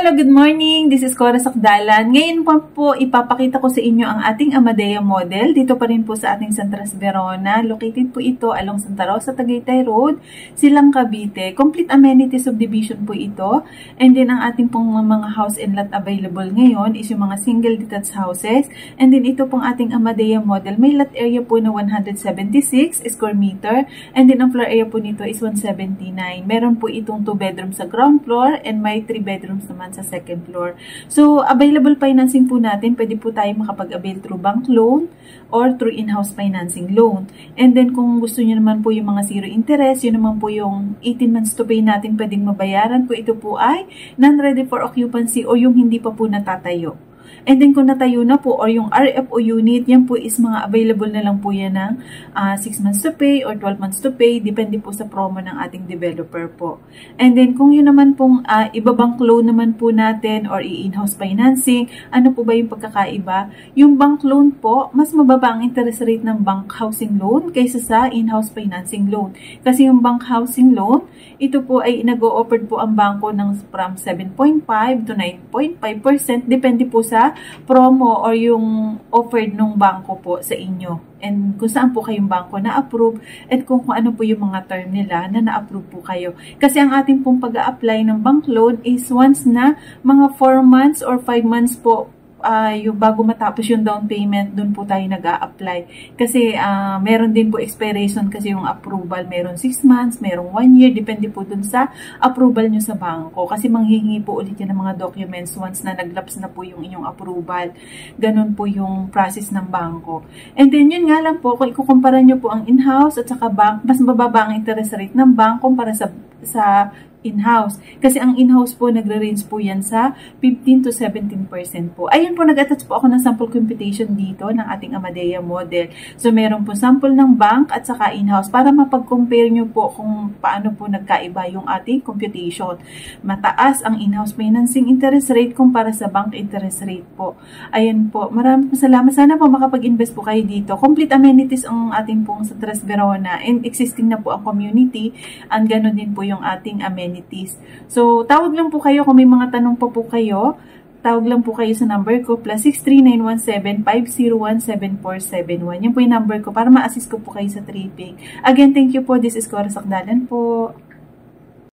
Hello, good morning. This is Cora Sakdalan. Ngayon po ipapakita ko sa inyo ang ating Amadea model. Dito pa rin po sa ating Santras Verona. Located po ito along Santa Rosa, Tagaytay Road, Silang, Cavite. Complete amenity subdivision po ito. And then ang ating pong mga house and lot available ngayon is yung mga single detached houses. And then ito pong ating Amadea model. May lot area po na 176 square meter. And then ang floor area po nito is 179. Meron po itong 2 bedrooms sa ground floor and may 3 bedrooms naman sa second floor. So, available financing po natin, pwede po tayo makapag-avail through bank loan or through in-house financing loan. And then, kung gusto niyo naman po yung mga zero interest, yun naman po yung 18 months to pay natin pwedeng mabayaran po. Ito po ay non-ready for occupancy o yung hindi pa po natatayo. And then kung natayo na po or yung RFO unit, yan po is mga available na lang po yan ng 6 months to pay or 12 months to pay. Depende po sa promo ng ating developer po. And then kung yun naman pong iba-bank loan naman po natin or in-house financing, ano po ba yung pagkakaiba? Yung bank loan po, mas mababa ang interest rate ng bank housing loan kaysa sa in-house financing loan. Kasi yung bank housing loan, ito po ay nag-o-offer po ang bangko ng from 7.5 to 9.5%. Depende po sa promo or yung offered ng bangko po sa inyo. And kung saan po kayong bangko na-approve at kung ano po yung mga term nila na na-approve po kayo. Kasi ang ating pong pag-a-apply ng bank loan is once na mga 4 months or 5 months po yung bago matapos yung down payment, dun po tayo nag-a-apply. Kasi meron din po expiration kasi yung approval. Meron 6 months, merong 1 year. Depende po dun sa approval nyo sa bangko. Kasi manghihingi po ulit yan ng mga documents once na nag-lapse na po yung inyong approval. Ganun po yung process ng bangko. And then yun nga lang po, kung ikukumpara nyo po ang in-house at saka bank, mas mababa ang interest rate ng bank kumpara sa in-house. Kasi ang in-house po, nagre-range po yan sa 15 to 17% po. Ayun po, nag-attach po ako ng sample computation dito ng ating Amadea model. So, meron po sample ng bank at saka in-house para mapag-compare nyo po kung paano po nagkaiba yung ating computation. Mataas ang in-house financing interest rate kumpara sa bank interest rate po. Ayun po, maraming salamat. Sana po makapag-invest po kayo dito. Complete amenities ang ating pong Santras Verona and existing na po ang community and gano'n din po yung ating amenities. So, tawag lang po kayo kung may mga tanong pa po kayo. Tawag lang po kayo sa number ko, +63917-501-7471. Yan po yung number ko para ma-assist ko po kayo sa tripping. Again, thank you po. This is Cora Sakdalan po.